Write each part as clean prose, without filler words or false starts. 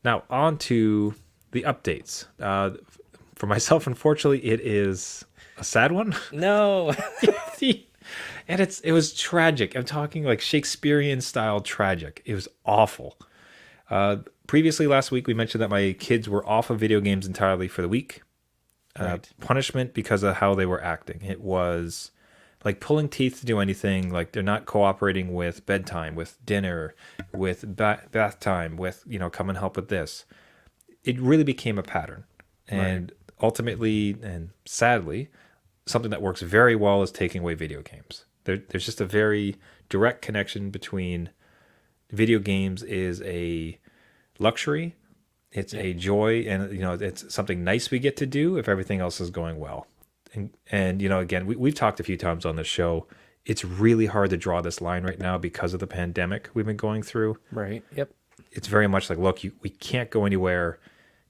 Now, on to the updates. For myself, unfortunately, it is a sad one. No. And it was tragic. I'm talking like Shakespearean style tragic. It was awful. Previously, last week, we mentioned that my kids were off of video games entirely for the week. Right. Punishment because of how they were acting. It was like pulling teeth to do anything. Like they're not cooperating with bedtime, with dinner, with bath time, with, come and help with this. It really became a pattern. Right. And ultimately, and sadly, something that works very well is taking away video games. There's just a very direct connection between video games is a luxury, it's a joy, and it's something nice we get to do if everything else is going well. And again, we've talked a few times on this show. It's really hard to draw this line right now because of the pandemic we've been going through. Right. Yep. It's very much like, look, we can't go anywhere.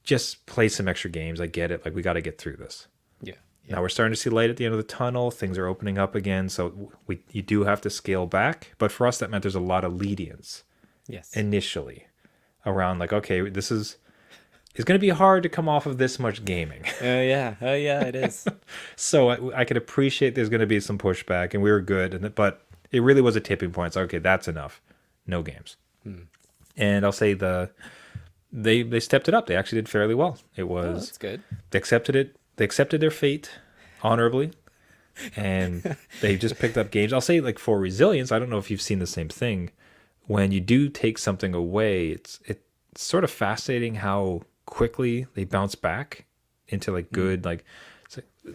Just play some extra games. I get it. Like, we got to get through this. Yeah. Now we're starting to see light at the end of the tunnel. Things are opening up again. So you do have to scale back. But for us, that meant there's a lot of lenience Yes. initially around like, okay, it's going to be hard to come off of this much gaming. Yeah. Oh, yeah, it is. So I could appreciate there's going to be some pushback, and we were good. But it really was a tipping point. It's like, okay, that's enough. No games. And I'll say they stepped it up. They actually did fairly well. It was That's good. they accepted it. They accepted their fate honorably, and they just picked up games. I'll say, like, for resilience, I don't know if you've seen the same thing. When you do take something away, it's sort of fascinating how quickly they bounce back into like good. Like,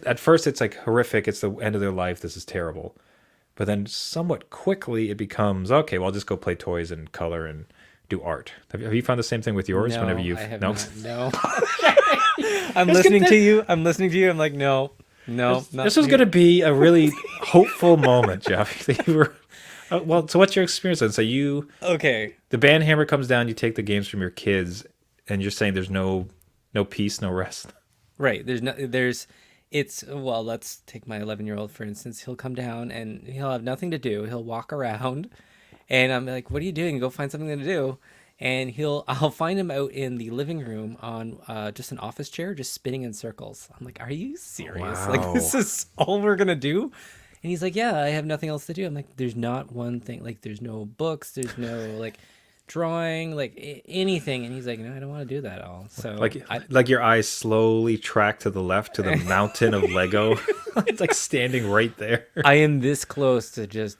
at first it's like horrific. It's the end of their life. This is terrible. But then somewhat quickly it becomes, okay, well, I'll just go play toys and color and do art. Have you found the same thing with yours? No, Whenever you've I have no? not. No. I'm listening to you. I'm like, no, not This was me. going to be a really hopeful moment, Jeff. You were, well, so what's your experience then? So Okay. the band hammer comes down, you take the games from your kids, and you're saying there's no peace, no rest. Right. Well, let's take my 11-year-old, for instance. He'll come down and he'll have nothing to do. He'll walk around and I'm like, what are you doing? Go find something to do. And I'll find him out in the living room on just an office chair, just spinning in circles. I'm like, are you serious? Like, Wow. this is all we're going to do? And he's like, yeah, I have nothing else to do. I'm like, there's not one thing. Like, there's no books. There's no, like, drawing, like, anything. And he's like, no, I don't want to do that at all. So, Like your eyes slowly track to the left to the mountain of Lego. It's like standing right there. I am this close to just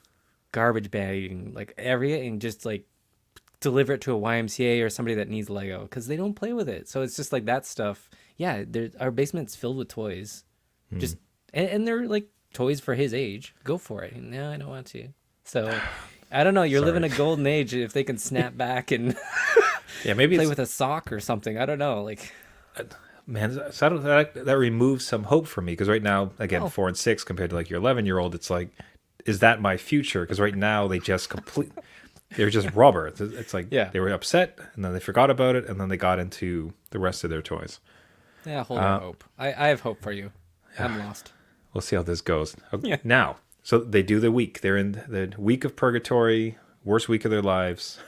garbage bagging, like, and just, like, deliver it to a YMCA or somebody that needs Lego because they don't play with it. So it's just like that stuff. Yeah, our basement's filled with toys. Just and they're like toys for his age. Go for it. No, I don't want to. So I don't know. You're living a golden age if they can snap back and Yeah, maybe play it's, with a sock or something. I don't know. Like, man, so that removes some hope for me because right now, again, Oh. 4 and 6 compared to like your 11-year-old, it's like, is that my future? Because right now they just they're just rubber. It's like Yeah. they were upset and then they forgot about it and then they got into the rest of their toys. yeah, hold on hope. I have hope for you. I'm lost. We'll see how this goes. Okay, Yeah. now, so they do the week. They're in the week of purgatory, worst week of their lives.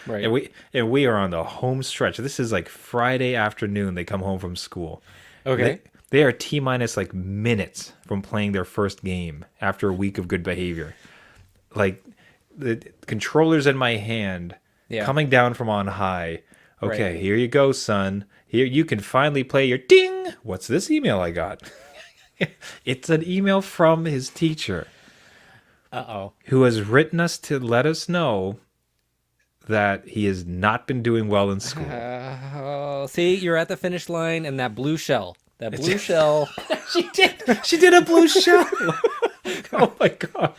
Right. And we are on the home stretch. This is like Friday afternoon. They come home from school. Okay. They are T minus like minutes from playing their first game after a week of good behavior. Like the controller's in my hand, Yeah. coming down from on high. Okay, Right. here you go, son. Here you can finally play your ding. What's this email I got? It's an email from his teacher Uh-oh. who has written us to let us know that he has not been doing well in school. Oh, see, you're at the finish line and that blue shell. That blue shell. She did a blue shell. Oh my god.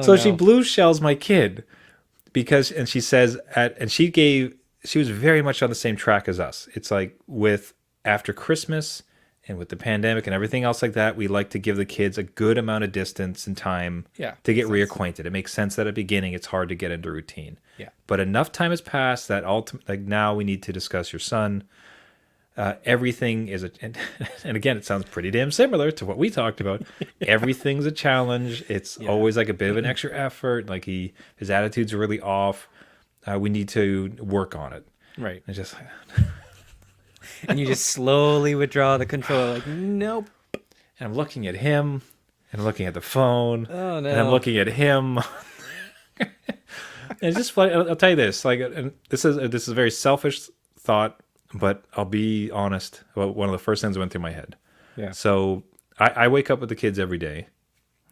So she no. blue shells my kid and she says she was very much on the same track as us. It's like with after Christmas and with the pandemic and everything else like that, we like to give the kids a good amount of distance and time Yeah, to get makes sense. reacquainted. It makes sense that at the beginning it's hard to get into routine. Yeah. But enough time has passed that like now we need to discuss your son. Everything is and again, it sounds pretty damn similar to what we talked about. Everything's a challenge. It's always like a bit of an extra effort. Like his attitude's really off. We need to work on it. Right. It's just, And you just slowly withdraw the controller, like, nope. and I'm looking at him, and I'm looking at the phone, Oh, and I'm no. looking at him. And it's just funny. I'll tell you this. Like, and this is a very selfish thought, but I'll be honest about one of the first things that went through my head. Yeah. So I wake up with the kids every day.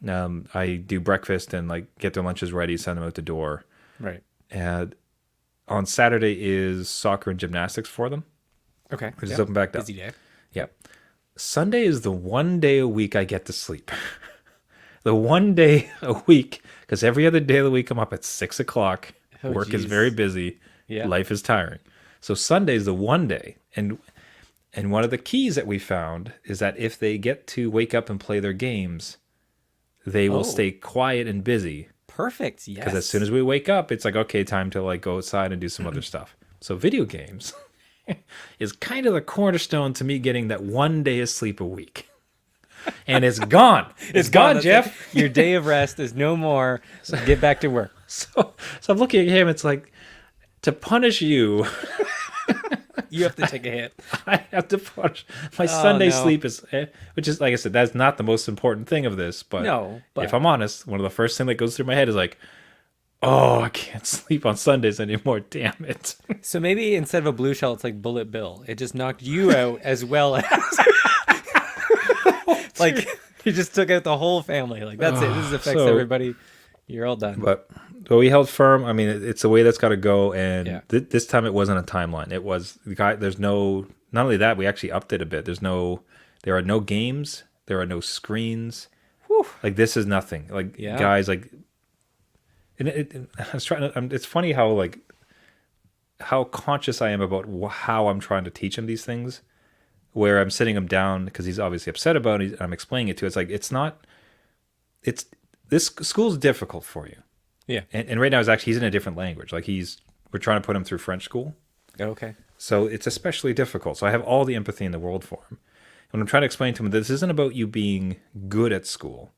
I do breakfast and like get their lunches ready, send them out the door. Right. And on Saturday is soccer and gymnastics for them. Okay. Which is Yep. open back up. Busy day. Yeah. Sunday is the one day a week I get to sleep. The one day a week, because every other day of the week I'm up at 6 o'clock. Oh, Work is geez. very busy. Yeah. Life is tiring. So Sunday is the one day. And one of the keys that we found is that if they get to wake up and play their games, they will Oh. stay quiet and busy. Perfect. Yes. Because as soon as we wake up, it's like, okay, time to like go outside and do some other stuff. So video games is kind of the cornerstone to me getting that one day of sleep a week. And it's gone. It's gone, That's Jeff. it. Your day of rest is no more. So get back to work. So I'm looking at him. It's like, to punish you, You have to take a hit. I have to punish my Sunday no. sleep is, which is like I said, that's not the most important thing of this. But No, but- if I'm honest, one of the first thing that goes through my head is like, oh, I can't sleep on Sundays anymore. Damn it. So maybe instead of a blue shell, it's like Bullet Bill. It just knocked you out as well as like you just took out the whole family. Like that's it. This affects So- everybody. You're all done. But we held firm. I mean, it's the way that's got to go. And Yeah. this time it wasn't a timeline. It was the guy. There's no. Not only that, we actually upped it a bit. There are no games. There are no screens. Whew. Like this is nothing. Like Yeah. guys, like. And I was trying to. It's funny how conscious I am about how I'm trying to teach him these things. Where I'm sitting him down because he's obviously upset about it. And I'm explaining it to. It's like it's not. It's this school's difficult for you. Yeah. And right now he's in a different language. Like we're trying to put him through French school. Okay. So it's especially difficult. So I have all the empathy in the world for him. And I'm trying to explain to him, this isn't about you being good at school.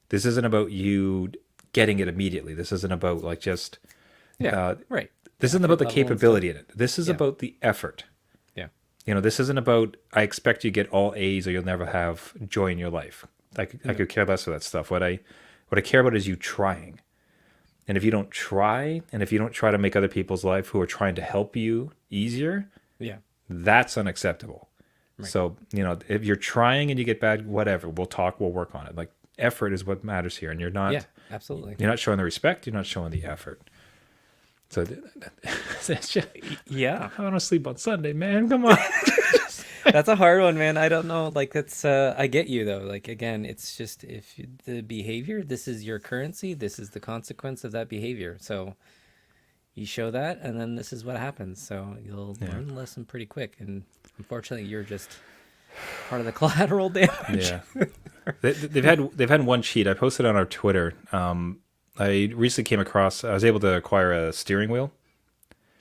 This isn't about you getting it immediately. This isn't about like just, Yeah. Right. this isn't about the level and capability in it. This is Yeah. about the effort. Yeah. This isn't about, I expect you to get all A's or you'll never have joy in your life. I could care less for that stuff. What I care about is you trying. And if you don't try, and if you don't try to make other people's life who are trying to help you easier, Yeah. that's unacceptable. Right. So, if you're trying and you get bad, whatever, we'll talk, we'll work on it. Like effort is what matters here. And you're not, Yeah. Absolutely. you're not showing the respect. You're not showing the effort. So it's just, Yeah. I want to sleep on Sunday, man. Come on. That's a hard one, man. I don't know. Like that's I get you though. Like again, it's just if the behavior, this is your currency, this is the consequence of that behavior. So you show that and then this is what happens. So you'll learn the lesson pretty quick. And unfortunately you're just part of the collateral damage. Yeah. They've had one cheat. I posted on our Twitter. I recently came across, I was able to acquire a steering wheel.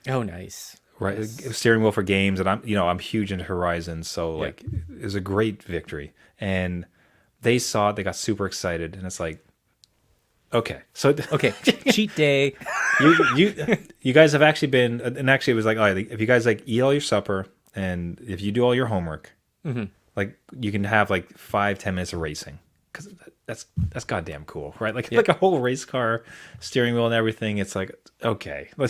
Oh nice. Right, Nice. a steering wheel for games, and I'm huge into Horizon, so like it was a great victory. And they saw it, they got super excited, and it's like, okay, so Okay. Cheat day. you guys have actually been, and actually it was like, all right, if you guys like eat all your supper, and if you do all your homework, like you can have like 5-10 minutes of racing, because that's goddamn cool, right? Like like a whole race car steering wheel and everything. It's like, okay, we'll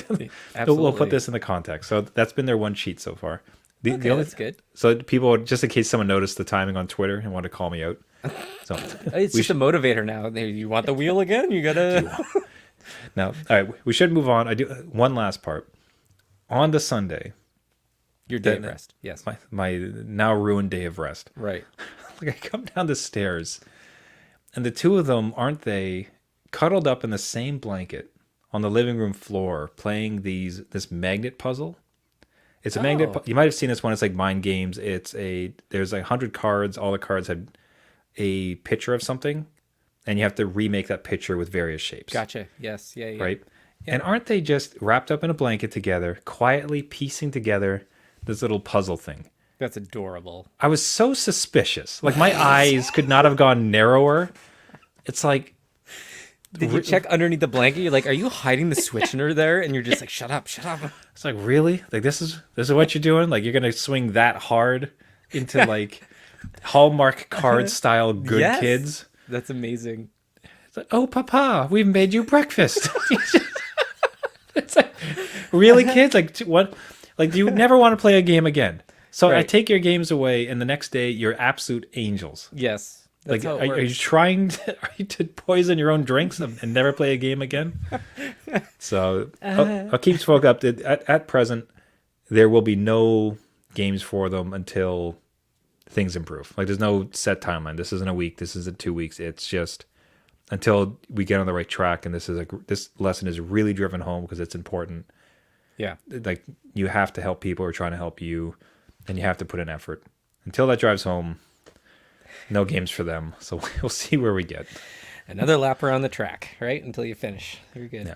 Absolutely. put this in the context. So that's been their one cheat so far. The Okay, only, that's good. So people, just in case someone noticed the timing on Twitter and wanted to call me out. So It's just a motivator now. You want the wheel again? You gotta. now, all right, we should move on. I do one last part. On the Sunday, Your day of rest. Yes. my now ruined day of rest. Right. Like I come down the stairs, and the two of them, aren't they, cuddled up in the same blanket on the living room floor playing this magnet puzzle? It's a magnet. Oh. You might have seen this one. It's like Mind Games. There's like 100 cards. All the cards have a picture of something, and you have to remake that picture with various shapes. Gotcha. Yes. Yeah. Yeah. Right? And aren't they just wrapped up in a blanket together, quietly piecing together this little puzzle thing? That's adorable. I was so suspicious. Like my eyes could not have gone narrower. It's like Did you check underneath the blanket? You're like, are you hiding the switch under there? And you're just like, shut up, shut up. It's like, really? Like this is what you're doing? Like you're gonna swing that hard into like Hallmark card style good Yes. kids? That's amazing. It's like, oh, Papa, we've made you breakfast. It's like, really, kids? Like what? Like you never want to play a game again. So I Right. take your games away, and the next day you're absolute angels. Yes. That's Like, how it are you works. trying to poison your own drinks and never play a game again? So I'll keep folk up. At present, there will be no games for them until things improve. Like there's no set timeline. This isn't a week. This isn't 2 weeks. It's just until we get on the right track. And this lesson is really driven home because it's important. Yeah. Like you have to help people who are trying to help you, and you have to put in effort. Until that drives home, no games for them. So we'll see where we get. Another lap around the track, right? Until you finish. You're good. Yeah.